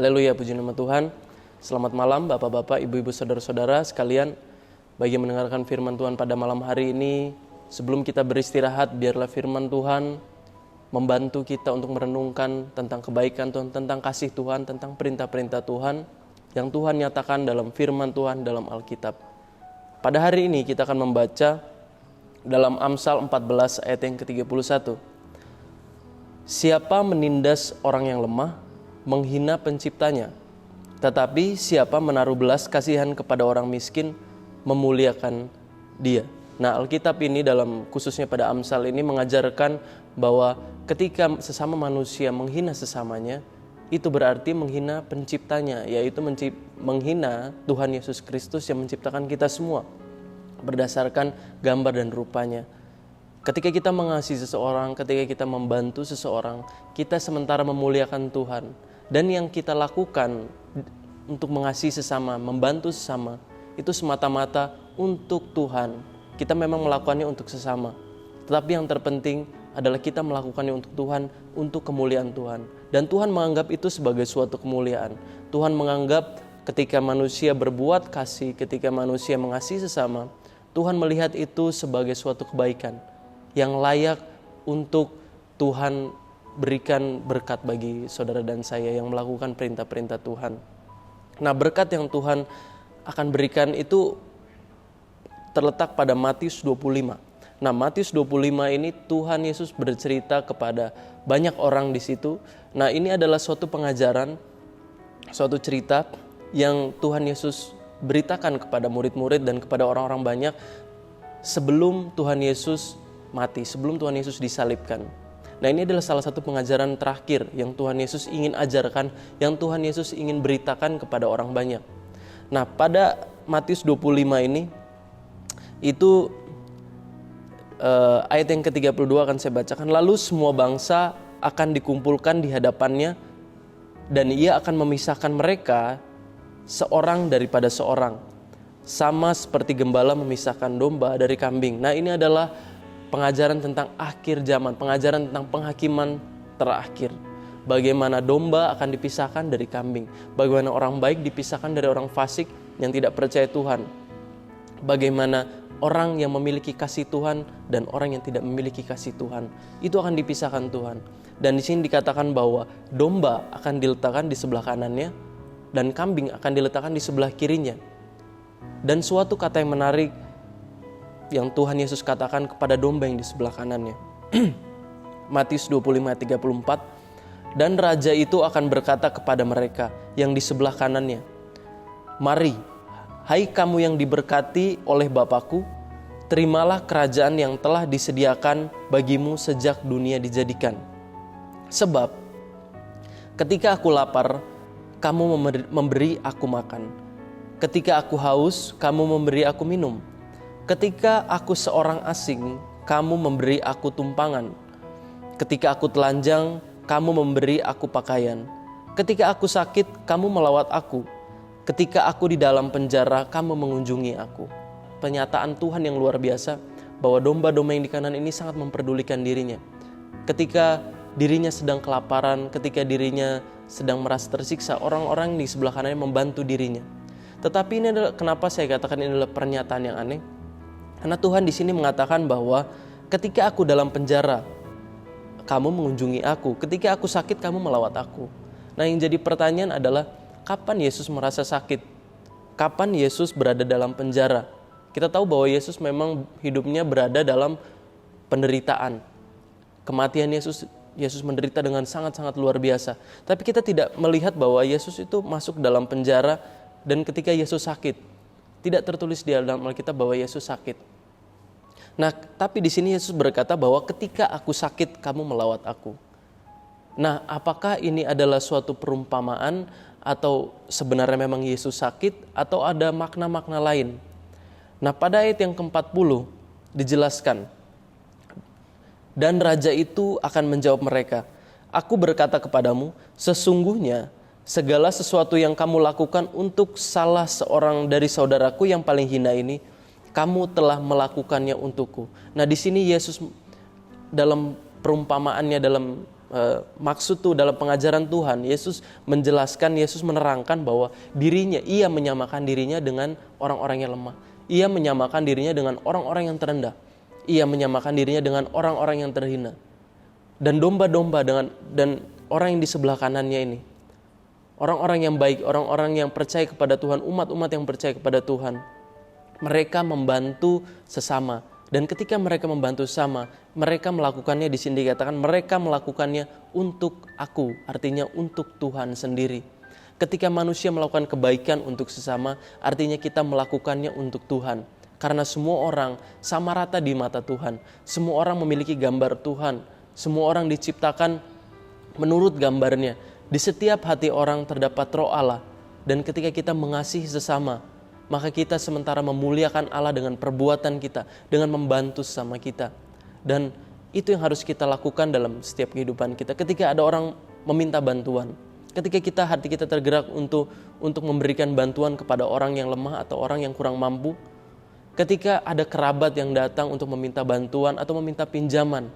Haleluya, puji nama Tuhan. Selamat malam Bapak-bapak, Ibu-ibu, saudara-saudara sekalian. Bagi yang mendengarkan firman Tuhan pada malam hari ini, sebelum kita beristirahat, biarlah firman Tuhan membantu kita untuk merenungkan tentang kebaikan Tuhan, tentang kasih Tuhan, tentang perintah-perintah Tuhan yang Tuhan nyatakan dalam firman Tuhan dalam Alkitab. Pada hari ini kita akan membaca dalam Amsal 14 ayat yang ke-31. Siapa menindas orang yang lemah, menghina penciptanya, tetapi siapa menaruh belas kasihan kepada orang miskin, memuliakan dia. Nah, Alkitab ini dalam khususnya pada Amsal ini mengajarkan bahwa ketika sesama manusia menghina sesamanya, itu berarti menghina penciptanya, yaitu menghina Tuhan Yesus Kristus yang menciptakan kita semua berdasarkan gambar dan rupanya. Ketika kita mengasihi seseorang, ketika kita membantu seseorang, kita sementara memuliakan Tuhan. Dan yang kita lakukan untuk mengasihi sesama, membantu sesama, itu semata-mata untuk Tuhan. Kita memang melakukannya untuk sesama. Tetapi yang terpenting adalah kita melakukannya untuk Tuhan, untuk kemuliaan Tuhan. Dan Tuhan menganggap itu sebagai suatu kemuliaan. Tuhan menganggap ketika manusia berbuat kasih, ketika manusia mengasihi sesama, Tuhan melihat itu sebagai suatu kebaikan yang layak untuk Tuhan berikan berkat bagi saudara dan saya yang melakukan perintah-perintah Tuhan. Nah, berkat yang Tuhan akan berikan itu terletak pada Matius 25. Nah, Matius 25 ini Tuhan Yesus bercerita kepada banyak orang di situ. Nah, ini adalah suatu pengajaran, suatu cerita yang Tuhan Yesus beritakan kepada murid-murid dan kepada orang-orang banyak sebelum Tuhan Yesus mati, sebelum Tuhan Yesus disalibkan. Nah, ini adalah salah satu pengajaran terakhir yang Tuhan Yesus ingin ajarkan, yang Tuhan Yesus ingin beritakan kepada orang banyak. Nah, pada Matius 25 ini, itu ayat yang ke-32 akan saya bacakan. Lalu semua bangsa akan dikumpulkan di hadapannya, dan ia akan memisahkan mereka seorang daripada seorang, sama seperti gembala memisahkan domba dari kambing. Nah, ini adalah pengajaran tentang akhir zaman, pengajaran tentang penghakiman terakhir. Bagaimana domba akan dipisahkan dari kambing, bagaimana orang baik dipisahkan dari orang fasik yang tidak percaya Tuhan, bagaimana orang yang memiliki kasih Tuhan dan orang yang tidak memiliki kasih Tuhan, itu akan dipisahkan Tuhan. Dan di sini dikatakan bahwa domba akan diletakkan di sebelah kanannya dan kambing akan diletakkan di sebelah kirinya. Dan suatu kata yang menarik yang Tuhan Yesus katakan kepada domba yang di sebelah kanannya. Matius 25:34. Dan raja itu akan berkata kepada mereka yang di sebelah kanannya, "Mari, hai kamu yang diberkati oleh Bapakku, terimalah kerajaan yang telah disediakan bagimu sejak dunia dijadikan. Sebab ketika aku lapar, kamu memberi aku makan. Ketika aku haus, kamu memberi aku minum. Ketika aku seorang asing, kamu memberi aku tumpangan. Ketika aku telanjang, kamu memberi aku pakaian. Ketika aku sakit, kamu melawat aku. Ketika aku di dalam penjara, kamu mengunjungi aku." Pernyataan Tuhan yang luar biasa bahwa domba-domba yang di kanan ini sangat memperdulikan dirinya. Ketika dirinya sedang kelaparan, ketika dirinya sedang merasa tersiksa, orang-orang di sebelah kanannya membantu dirinya. Tetapi ini adalah kenapa saya katakan ini adalah pernyataan yang aneh. Karena Tuhan di sini mengatakan bahwa ketika aku dalam penjara, kamu mengunjungi aku. Ketika aku sakit, kamu melawat aku. Nah, yang jadi pertanyaan adalah, kapan Yesus merasa sakit? Kapan Yesus berada dalam penjara? Kita tahu bahwa Yesus memang hidupnya berada dalam penderitaan. Kematian Yesus menderita dengan sangat-sangat luar biasa. Tapi kita tidak melihat bahwa Yesus itu masuk dalam penjara dan ketika Yesus sakit. Tidak tertulis di dalam Alkitab bahwa Yesus sakit. Nah, tapi di sini Yesus berkata bahwa ketika aku sakit, kamu melawat aku. Nah, apakah ini adalah suatu perumpamaan atau sebenarnya memang Yesus sakit atau ada makna-makna lain? Nah, pada ayat yang ke-40 dijelaskan. Dan raja itu akan menjawab mereka, "Aku berkata kepadamu, sesungguhnya segala sesuatu yang kamu lakukan untuk salah seorang dari saudaraku yang paling hina ini, kamu telah melakukannya untukku." Nah, di sini Yesus dalam perumpamaannya, dalam maksud tuh dalam pengajaran Tuhan, Yesus menjelaskan, Yesus menerangkan bahwa ia menyamakan dirinya dengan orang-orang yang lemah. Ia menyamakan dirinya dengan orang-orang yang terendah. Ia menyamakan dirinya dengan orang-orang yang terhina. Dan domba-domba dan orang yang di sebelah kanannya ini, orang-orang yang baik, orang-orang yang percaya kepada Tuhan, umat-umat yang percaya kepada Tuhan, mereka membantu sesama. Dan ketika mereka membantu sesama, mereka melakukannya, di sini dikatakan mereka melakukannya untuk aku, artinya untuk Tuhan sendiri. Ketika manusia melakukan kebaikan untuk sesama, artinya kita melakukannya untuk Tuhan. Karena semua orang sama rata di mata Tuhan. Semua orang memiliki gambar Tuhan. Semua orang diciptakan menurut gambarnya. Di setiap hati orang terdapat roh Allah. Dan ketika kita mengasihi sesama, maka kita sementara memuliakan Allah dengan perbuatan kita, dengan membantu sesama kita. Dan itu yang harus kita lakukan dalam setiap kehidupan kita. Ketika ada orang meminta bantuan, ketika hati kita tergerak untuk memberikan bantuan kepada orang yang lemah atau orang yang kurang mampu, ketika ada kerabat yang datang untuk meminta bantuan atau meminta pinjaman,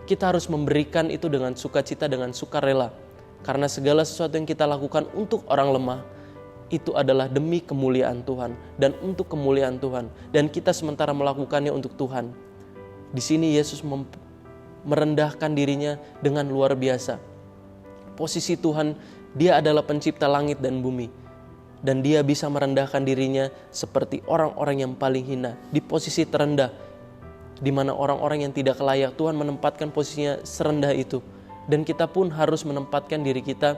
kita harus memberikan itu dengan sukacita, dengan sukarela. Karena segala sesuatu yang kita lakukan untuk orang lemah, itu adalah demi kemuliaan Tuhan dan untuk kemuliaan Tuhan, dan kita sementara melakukannya untuk Tuhan. Di sini Yesus merendahkan dirinya dengan luar biasa. Posisi Tuhan, Dia adalah pencipta langit dan bumi, dan Dia bisa merendahkan dirinya seperti orang-orang yang paling hina, di posisi terendah, di mana orang-orang yang tidak layak, Tuhan menempatkan posisinya serendah itu. Dan kita pun harus menempatkan diri kita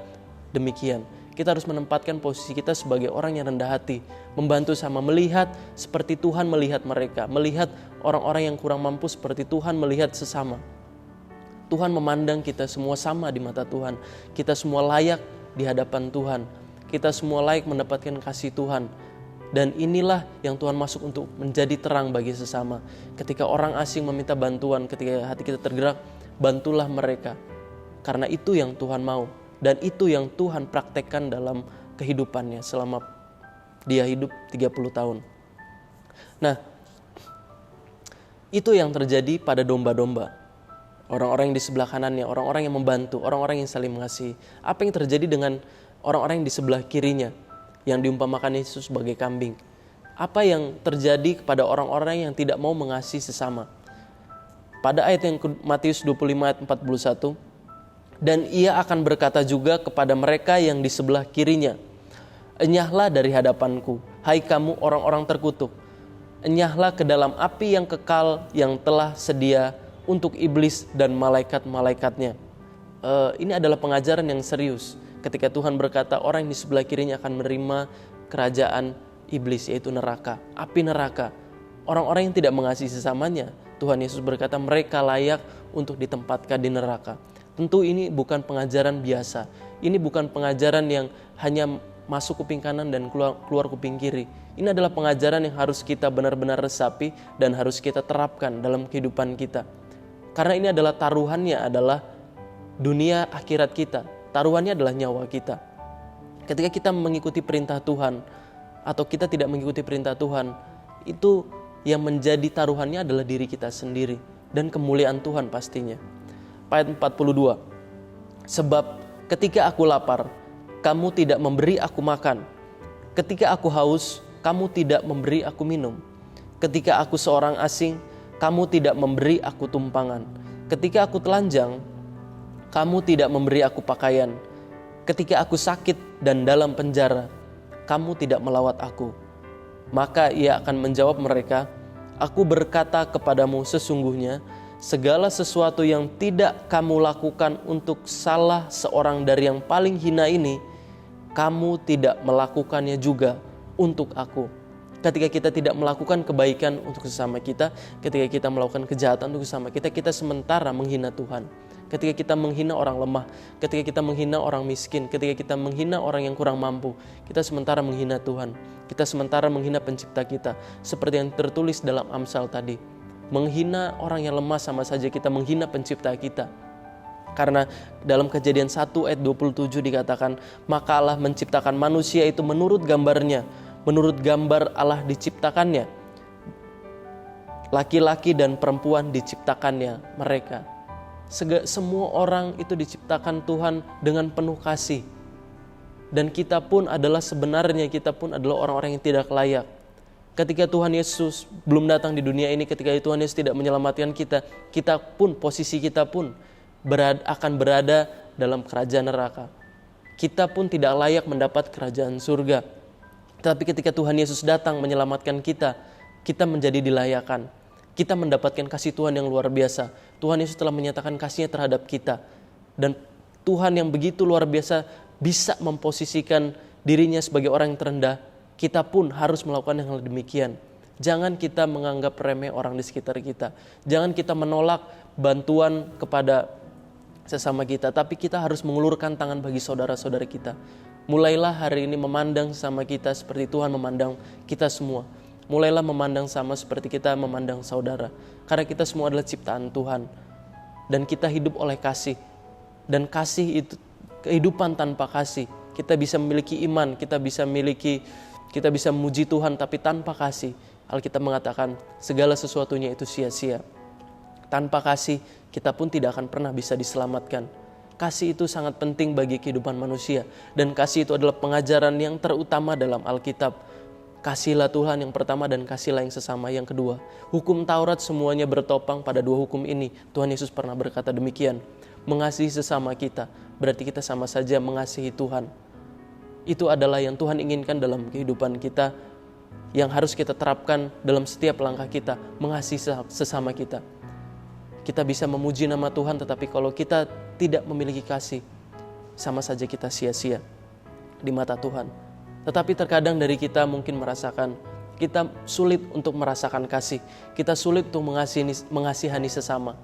demikian. Kita harus menempatkan posisi kita sebagai orang yang rendah hati, membantu sama, melihat seperti Tuhan melihat mereka, melihat orang-orang yang kurang mampu seperti Tuhan melihat sesama. Tuhan memandang kita semua sama di mata Tuhan. Kita semua layak di hadapan Tuhan. Kita semua layak mendapatkan kasih Tuhan. Dan inilah yang Tuhan masuk untuk menjadi terang bagi sesama. Ketika orang asing meminta bantuan, ketika hati kita tergerak, bantulah mereka. Karena itu yang Tuhan mau. Dan itu yang Tuhan praktekkan dalam kehidupannya selama dia hidup 30 tahun. Nah, itu yang terjadi pada domba-domba. Orang-orang yang di sebelah kanannya, orang-orang yang membantu, orang-orang yang saling mengasihi. Apa yang terjadi dengan orang-orang yang di sebelah kirinya, yang diumpamakan Yesus sebagai kambing? Apa yang terjadi kepada orang-orang yang tidak mau mengasihi sesama? Pada ayat yang Matius 25 ayat 41, dan ia akan berkata juga kepada mereka yang di sebelah kirinya, enyahlah dari hadapanku, hai kamu orang-orang terkutuk. Enyahlah ke dalam api yang kekal yang telah sedia untuk iblis dan malaikat-malaikatnya. Ini adalah pengajaran yang serius. Ketika Tuhan berkata orang yang di sebelah kirinya akan menerima kerajaan iblis, yaitu neraka, api neraka. Orang-orang yang tidak mengasihi sesamanya, Tuhan Yesus berkata mereka layak untuk ditempatkan di neraka. Tentu ini bukan pengajaran biasa. Ini bukan pengajaran yang hanya masuk kuping kanan dan keluar kuping kiri. Ini adalah pengajaran yang harus kita benar-benar resapi dan harus kita terapkan dalam kehidupan kita. Karena ini adalah taruhannya adalah dunia akhirat kita. Taruhannya adalah nyawa kita. Ketika kita mengikuti perintah Tuhan atau kita tidak mengikuti perintah Tuhan, itu yang menjadi taruhannya adalah diri kita sendiri dan kemuliaan Tuhan pastinya. Ayat 42, sebab ketika aku lapar, kamu tidak memberi aku makan. Ketika aku haus, kamu tidak memberi aku minum. Ketika aku seorang asing, kamu tidak memberi aku tumpangan. Ketika aku telanjang, kamu tidak memberi aku pakaian. Ketika aku sakit dan dalam penjara, kamu tidak melawat aku. Maka ia akan menjawab mereka, aku berkata kepadamu sesungguhnya, segala sesuatu yang tidak kamu lakukan untuk salah seorang dari yang paling hina ini, kamu tidak melakukannya juga untuk aku. Ketika kita tidak melakukan kebaikan untuk sesama kita, ketika kita melakukan kejahatan untuk sesama kita, kita sementara menghina Tuhan. Ketika kita menghina orang lemah, ketika kita menghina orang miskin, ketika kita menghina orang yang kurang mampu, kita sementara menghina Tuhan. Kita sementara menghina pencipta kita. Seperti yang tertulis dalam Amsal tadi. Menghina orang yang lemah sama saja kita menghina pencipta kita. Karena dalam Kejadian 1 ayat 27 dikatakan, maka Allah menciptakan manusia itu menurut gambarnya, menurut gambar Allah diciptakannya. Laki-laki dan perempuan diciptakannya mereka. Semua orang itu diciptakan Tuhan dengan penuh kasih. Dan kita pun adalah orang-orang yang tidak layak. Ketika Tuhan Yesus belum datang di dunia ini, ketika Tuhan Yesus tidak menyelamatkan kita, posisi kita pun akan berada dalam kerajaan neraka. Kita pun tidak layak mendapat kerajaan surga. Tapi ketika Tuhan Yesus datang menyelamatkan kita, kita menjadi dilayakan. Kita mendapatkan kasih Tuhan yang luar biasa. Tuhan Yesus telah menyatakan kasih-Nya terhadap kita. Dan Tuhan yang begitu luar biasa bisa memposisikan dirinya sebagai orang yang terendah. Kita pun harus melakukan hal demikian. Jangan kita menganggap remeh orang di sekitar kita. Jangan kita menolak bantuan kepada sesama kita. Tapi kita harus mengulurkan tangan bagi saudara-saudara kita. Mulailah hari ini memandang sama kita seperti Tuhan memandang kita semua. Mulailah memandang sama seperti kita memandang saudara. Karena kita semua adalah ciptaan Tuhan. Dan kita hidup oleh kasih. Dan kasih itu, kehidupan tanpa kasih. Kita bisa memiliki iman, kita bisa memuji Tuhan, tapi tanpa kasih, Alkitab mengatakan segala sesuatunya itu sia-sia. Tanpa kasih, kita pun tidak akan pernah bisa diselamatkan. Kasih itu sangat penting bagi kehidupan manusia. Dan kasih itu adalah pengajaran yang terutama dalam Alkitab. Kasihilah Tuhan yang pertama dan kasihilah yang sesama yang kedua. Hukum Taurat semuanya bertopang pada dua hukum ini. Tuhan Yesus pernah berkata demikian. Mengasihi sesama kita, berarti kita sama saja mengasihi Tuhan. Itu adalah yang Tuhan inginkan dalam kehidupan kita, yang harus kita terapkan dalam setiap langkah kita, mengasihi sesama kita. Kita bisa memuji nama Tuhan, tetapi kalau kita tidak memiliki kasih, sama saja kita sia-sia di mata Tuhan. Tetapi terkadang dari kita mungkin merasakan, kita sulit untuk merasakan kasih. Kita sulit untuk mengasihani sesama.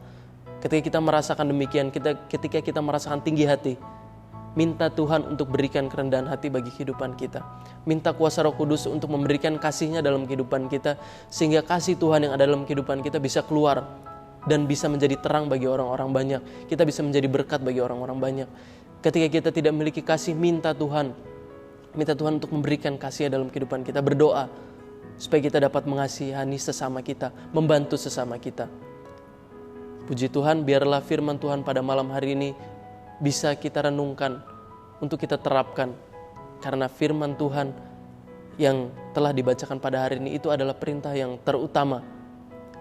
Ketika kita merasakan demikian, ketika kita merasakan tinggi hati, minta Tuhan untuk berikan kerendahan hati bagi kehidupan kita. Minta kuasa Roh Kudus untuk memberikan kasih-Nya dalam kehidupan kita, sehingga kasih Tuhan yang ada dalam kehidupan kita bisa keluar dan bisa menjadi terang bagi orang-orang banyak. Kita bisa menjadi berkat bagi orang-orang banyak. Ketika kita tidak memiliki kasih, minta Tuhan untuk memberikan kasih dalam kehidupan kita. Berdoa supaya kita dapat mengasihani sesama kita, membantu sesama kita. Puji Tuhan, biarlah firman Tuhan pada malam hari ini bisa kita renungkan, untuk kita terapkan. Karena firman Tuhan yang telah dibacakan pada hari ini itu adalah perintah yang terutama.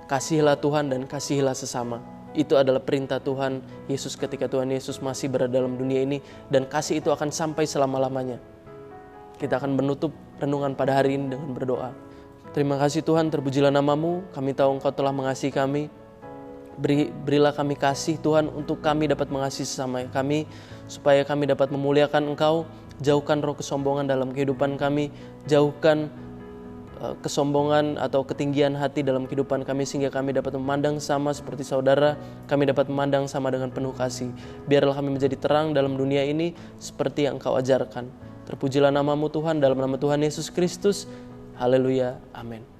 Kasihilah Tuhan dan kasihilah sesama. Itu adalah perintah Tuhan Yesus ketika Tuhan Yesus masih berada dalam dunia ini. Dan kasih itu akan sampai selama-lamanya. Kita akan menutup renungan pada hari ini dengan berdoa. Terima kasih Tuhan, terpujilah nama-Mu. Kami tahu Engkau telah mengasihi kami. Berilah kami kasih Tuhan untuk kami dapat mengasihi sesama kami, supaya kami dapat memuliakan Engkau. Jauhkan roh kesombongan dalam kehidupan kami. Jauhkan kesombongan atau ketinggian hati dalam kehidupan kami, sehingga kami dapat memandang sama seperti saudara. Kami dapat memandang sama dengan penuh kasih. Biarlah kami menjadi terang dalam dunia ini seperti yang Engkau ajarkan. Terpujilah nama-Mu Tuhan, dalam nama Tuhan Yesus Kristus. Haleluya, amin.